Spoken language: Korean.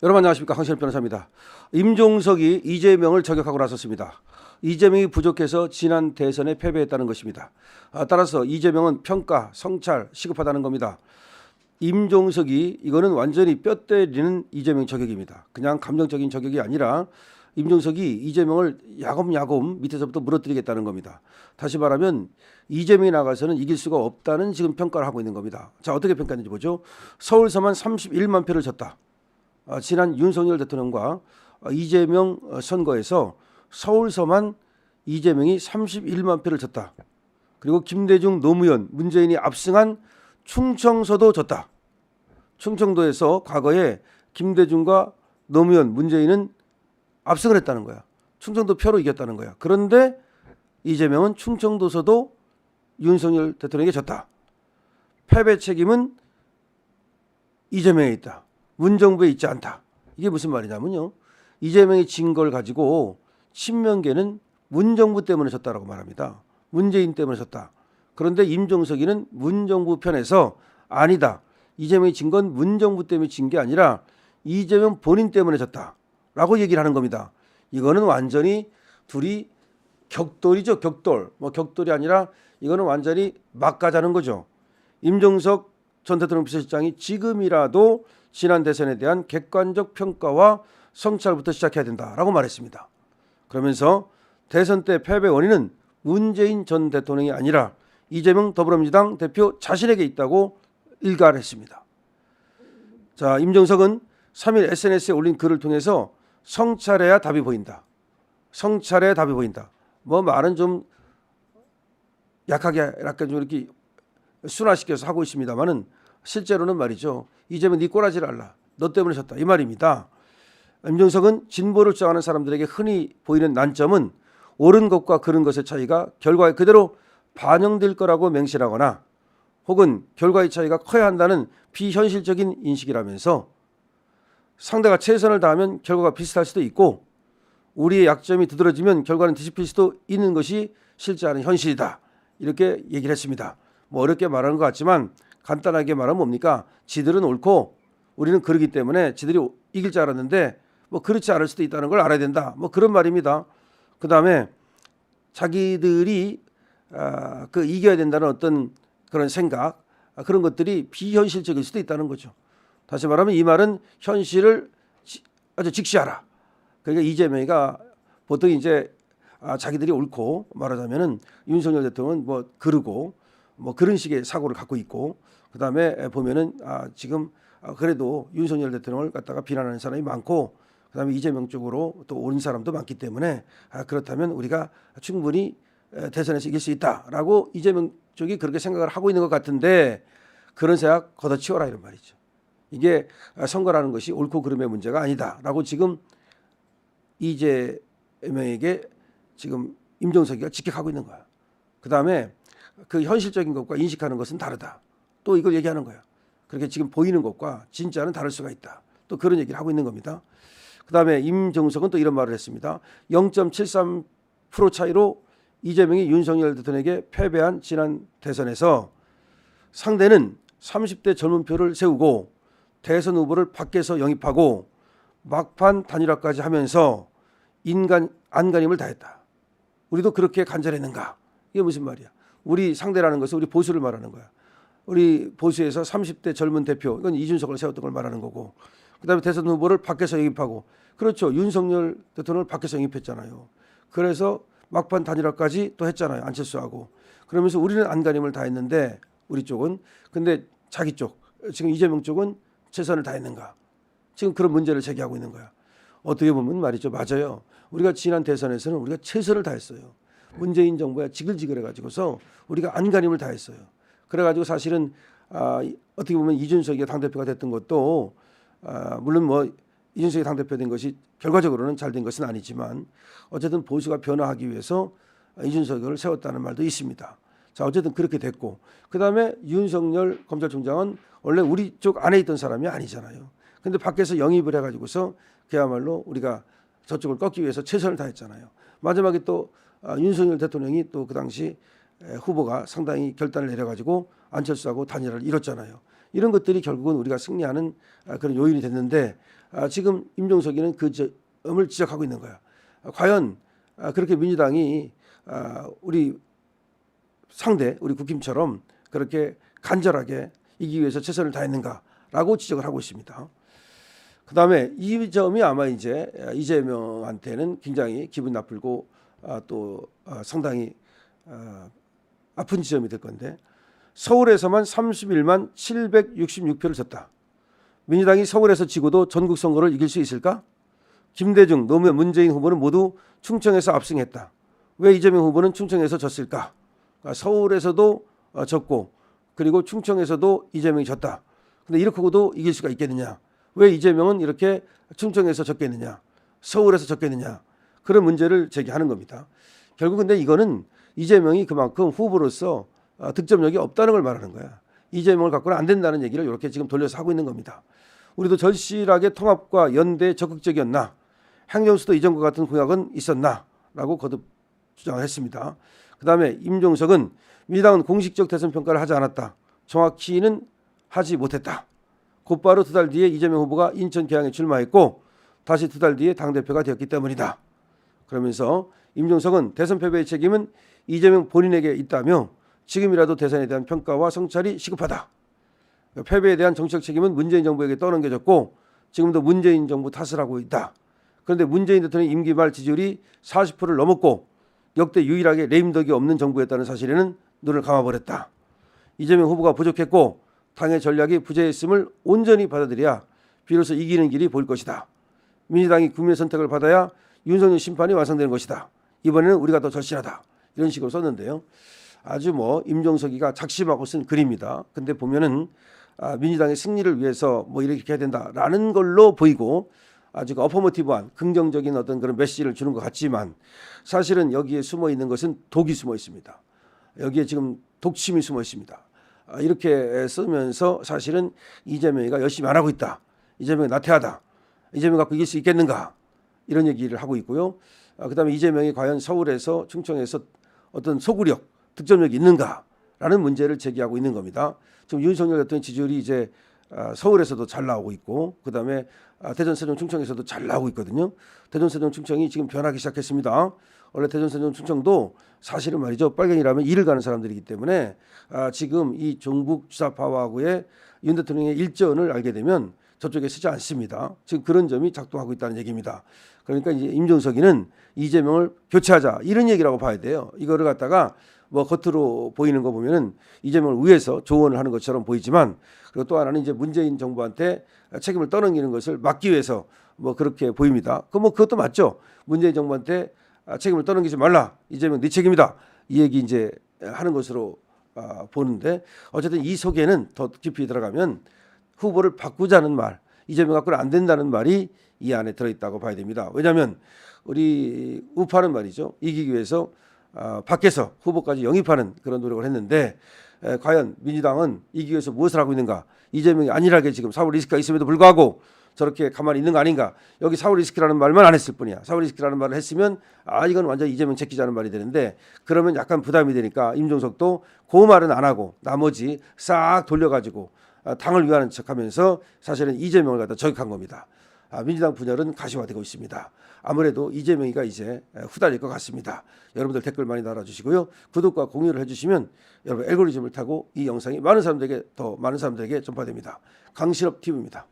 여러분 안녕하십니까, 황신일 변호사입니다. 임종석이 이재명을 저격하고 나섰습니다. 이재명이 부족해서 지난 대선에 패배했다는 것입니다. 따라서 이재명은 평가, 성찰, 시급하다는 겁니다. 임종석이 이거는 완전히 뼈 때리는 이재명 저격입니다. 그냥 감정적인 저격이 아니라 임종석이 이재명을 야곱야곱 밑에서부터 무너뜨리겠다는 겁니다. 다시 말하면 이재명이 나가서는 이길 수가 없다는 지금 평가를 하고 있는 겁니다. 자, 어떻게 평가했는지 보죠. 서울서만 31만 표를 졌다. 지난 윤석열 대통령과 이재명 선거에서 서울서만 이재명이 31만 표를 졌다. 그리고 김대중, 노무현, 문재인이 압승한 충청서도 졌다. 충청도에서 과거에 김대중과 노무현, 문재인은 압승을 했다는 거야. 충청도 표로 이겼다는 거야. 그런데 이재명은 충청도서도 윤석열 대통령에게 졌다. 패배 책임은 이재명에 있다. 문정부에 있지 않다. 이게 무슨 말이냐면요. 이재명이 진 걸 가지고 친명계는 문정부 때문에 졌다라고 말합니다. 문재인 때문에 졌다. 그런데 임종석이는 문정부 편에서 아니다. 이재명이 진 건 문정부 때문에 진 게 아니라 이재명 본인 때문에 졌다라고 얘기를 하는 겁니다. 이거는 완전히 둘이 격돌이죠. 격돌. 격돌이 아니라 이거는 완전히 막가자는 거죠. 임종석 전 대통령 비서실장이 지금이라도 지난 대선에 대한 객관적 평가와 성찰부터 시작해야 된다라고 말했습니다. 그러면서 대선 때 패배 원인은 문재인 전 대통령이 아니라 이재명 더불어민주당 대표 자신에게 있다고 일갈했습니다. 자, 임종석은 3일 SNS에 올린 글을 통해서 성찰해야 답이 보인다. 성찰해야 답이 보인다. 말은 좀 약하게 약간 좀 이렇게 순화시켜서 하고 있습니다만은 실제로는 말이죠. 이재명 네 꼬라지를 알라. 너 때문에 졌다. 이 말입니다. 임종석은 진보를 주장하는 사람들에게 흔히 보이는 난점은 옳은 것과 그른 것의 차이가 결과에 그대로 반영될 거라고 맹신하거나 혹은 결과의 차이가 커야 한다는 비현실적인 인식이라면서 상대가 최선을 다하면 결과가 비슷할 수도 있고 우리의 약점이 두드러지면 결과는 뒤집힐 수도 있는 것이 실제하는 현실이다. 이렇게 얘기를 했습니다. 어렵게 말하는 것 같지만 간단하게 말하면 뭡니까? 지들은 옳고 우리는 그러기 때문에 지들이 이길 줄 알았는데 그렇지 않을 수도 있다는 걸 알아야 된다. 그런 말입니다. 그 다음에 자기들이 이겨야 된다는 어떤 그런 생각, 그런 것들이 비현실적일 수도 있다는 거죠. 다시 말하면 이 말은 현실을 아주 직시하라. 그러니까 이재명이가 보통 이제 자기들이 옳고 말하자면은 윤석열 대통령은 그러고 그런 식의 사고를 갖고 있고 그다음에 보면은 지금 그래도 윤석열 대통령을 갖다가 비난하는 사람이 많고 그다음에 이재명 쪽으로 또 옳은 사람도 많기 때문에 그렇다면 우리가 충분히 대선에서 이길 수 있다라고 이재명 쪽이 그렇게 생각을 하고 있는 것 같은데 그런 생각 걷어치워라 이런 말이죠. 이게 선거라는 것이 옳고 그름의 문제가 아니다라고 지금 이재명에게 지금 임종석이가 직격하고 있는 거야. 그다음에 그 현실적인 것과 인식하는 것은 다르다. 또 이걸 얘기하는 거야. 그렇게 지금 보이는 것과 진짜는 다를 수가 있다. 또 그런 얘기를 하고 있는 겁니다. 그다음에 임종석은 또 이런 말을 했습니다. 0.73% 차이로 이재명이 윤석열 대통령에게 패배한 지난 대선에서 상대는 30대 젊은 표를 세우고 대선 후보를 밖에서 영입하고 막판 단일화까지 하면서 안간힘을 다했다. 우리도 그렇게 간절했는가? 이게 무슨 말이야? 우리 상대라는 것은 우리 보수를 말하는 거야. 우리 보수에서 30대 젊은 대표, 이건 이준석을 세웠던 걸 말하는 거고 그다음에 대선 후보를 밖에서 영입하고 그렇죠. 윤석열 대통령을 밖에서 영입했잖아요. 그래서 막판 단일화까지 또 했잖아요. 안철수하고. 그러면서 우리는 안간힘을 다했는데 우리 쪽은 근데 자기 쪽 지금 이재명 쪽은 최선을 다했는가? 지금 그런 문제를 제기하고 있는 거야. 어떻게 보면 말이죠. 맞아요. 우리가 지난 대선에서는 우리가 최선을 다했어요. 문재인 정부에 지글지글해가지고서 우리가 안간힘을 다했어요. 그래가지고 사실은 어떻게 보면 이준석이 당대표가 됐던 것도 물론 이준석이 당대표 된 것이 결과적으로는 잘 된 것은 아니지만 어쨌든 보수가 변화하기 위해서 이준석을 세웠다는 말도 있습니다. 자, 어쨌든 그렇게 됐고 그다음에 윤석열 검찰총장은 원래 우리 쪽 안에 있던 사람이 아니잖아요. 근데 밖에서 영입을 해가지고서 그야말로 우리가 저쪽을 꺾기 위해서 최선을 다했잖아요. 마지막에 또 윤석열 대통령이 또 그 당시 후보가 상당히 결단을 내려가지고 안철수하고 단일화를 이뤘잖아요. 이런 것들이 결국은 우리가 승리하는 그런 요인이 됐는데 지금 임종석이는 그 점을 지적하고 있는 거야. 과연 그렇게 민주당이 우리 상대 우리 국힘처럼 그렇게 간절하게 이기기 위해서 최선을 다했는가라고 지적을 하고 있습니다. 그다음에 이 점이 아마 이제 이재명한테는 굉장히 기분 나쁘고 또 상당히 아픈 지점이 될 건데 서울에서만 31만 766표를 졌다. 민주당이 서울에서 지고도 전국 선거를 이길 수 있을까? 김대중, 노무현, 문재인 후보는 모두 충청에서 압승했다. 왜 이재명 후보는 충청에서 졌을까? 서울에서도 졌고 그리고 충청에서도 이재명이 졌다. 근데 이렇게 하고도 이길 수가 있겠느냐? 왜 이재명은 이렇게 충청에서 졌겠느냐? 서울에서 졌겠느냐? 그런 문제를 제기하는 겁니다. 결국 근데 이거는 이재명이 그만큼 후보로서 득점력이 없다는 걸 말하는 거야. 이재명을 갖고는 안 된다는 얘기를 이렇게 지금 돌려서 하고 있는 겁니다. 우리도 절실하게 통합과 연대에 적극적이었나? 행정수도 이전과 같은 공약은 있었나? 라고 거듭 주장을 했습니다. 그다음에 임종석은 민주당은 공식적 대선 평가를 하지 않았다. 정확히는 하지 못했다. 곧바로 2달 뒤에 이재명 후보가 인천 계양에 출마했고 다시 2달 뒤에 당대표가 되었기 때문이다. 그러면서 임종석은 대선 패배의 책임은 이재명 본인에게 있다며 지금이라도 대선에 대한 평가와 성찰이 시급하다. 패배에 대한 정치적 책임은 문재인 정부에게 떠넘겨졌고 지금도 문재인 정부 탓을 하고 있다. 그런데 문재인 대통령 임기 말 지지율이 40%를 넘었고 역대 유일하게 레임덕이 없는 정부였다는 사실에는 눈을 감아버렸다. 이재명 후보가 부족했고 당의 전략이 부재했음을 온전히 받아들여야 비로소 이기는 길이 보일 것이다. 민주당이 국민의 선택을 받아야 윤석열 심판이 완성되는 것이다. 이번에는 우리가 더 절실하다. 이런 식으로 썼는데요. 아주 임종석이가 작심하고 쓴 글입니다. 근데 보면은 민주당의 승리를 위해서 이렇게 해야 된다라는 걸로 보이고 아주 어퍼머티브한 긍정적인 어떤 그런 메시지를 주는 것 같지만 사실은 여기에 숨어 있는 것은 독이 숨어 있습니다. 여기에 지금 독침이 숨어 있습니다. 이렇게 쓰면서 사실은 이재명이가 열심히 안 하고 있다. 이재명이 나태하다. 이재명 갖고 이길 수 있겠는가? 이런 얘기를 하고 있고요. 그다음에 이재명이 과연 서울에서 충청에서 어떤 소구력, 득점력이 있는가라는 문제를 제기하고 있는 겁니다. 지금 윤석열 대통령 지지율이 이제 서울에서도 잘 나오고 있고 그다음에 대전, 세종, 충청에서도 잘 나오고 있거든요. 대전, 세종, 충청이 지금 변하기 시작했습니다. 원래 대전, 세종, 충청도 사실은 말이죠. 빨갱이라면 일을 가는 사람들이기 때문에 지금 이 종북 주사파하고의 윤 대통령의 일전을 알게 되면 저쪽에 쓰지 않습니다. 지금 그런 점이 작동하고 있다는 얘기입니다. 그러니까 이제 임종석이는 이재명을 교체하자 이런 얘기라고 봐야 돼요. 이거를 갖다가 겉으로 보이는 거 보면은 이재명을 위해서 조언을 하는 것처럼 보이지만 그리고 또 하나는 이제 문재인 정부한테 책임을 떠넘기는 것을 막기 위해서 그렇게 보입니다. 그것도 맞죠. 문재인 정부한테 책임을 떠넘기지 말라. 이재명 네 책임이다. 이 얘기 이제 하는 것으로 보는데 어쨌든 이 속에는 더 깊이 들어가면 후보를 바꾸자는 말, 이재명 갖고는 안 된다는 말이 이 안에 들어있다고 봐야 됩니다. 왜냐하면 우리 우파는 말이죠. 이기기 위해서 밖에서 후보까지 영입하는 그런 노력을 했는데 과연 민주당은 이기기 위해서 무엇을 하고 있는가? 이재명이 안일하게 지금 사후 리스크가 있음에도 불구하고 저렇게 가만히 있는 거 아닌가? 여기 사후 리스크라는 말만 안 했을 뿐이야. 사후 리스크라는 말을 했으면 이건 완전 이재명 제끼자는 말이 되는데 그러면 약간 부담이 되니까 임종석도 그 말은 안 하고 나머지 싹 돌려가지고 당을 위하는 척하면서 사실은 이재명을 갖다 저격한 겁니다. 민주당 분열은 가시화되고 있습니다. 아무래도 이재명이가 이제 후달릴 것 같습니다. 여러분들 댓글 많이 달아주시고요. 구독과 공유를 해주시면 여러분 알고리즘을 타고 이 영상이 더 많은 사람들에게 전파됩니다. 강신업 TV입니다.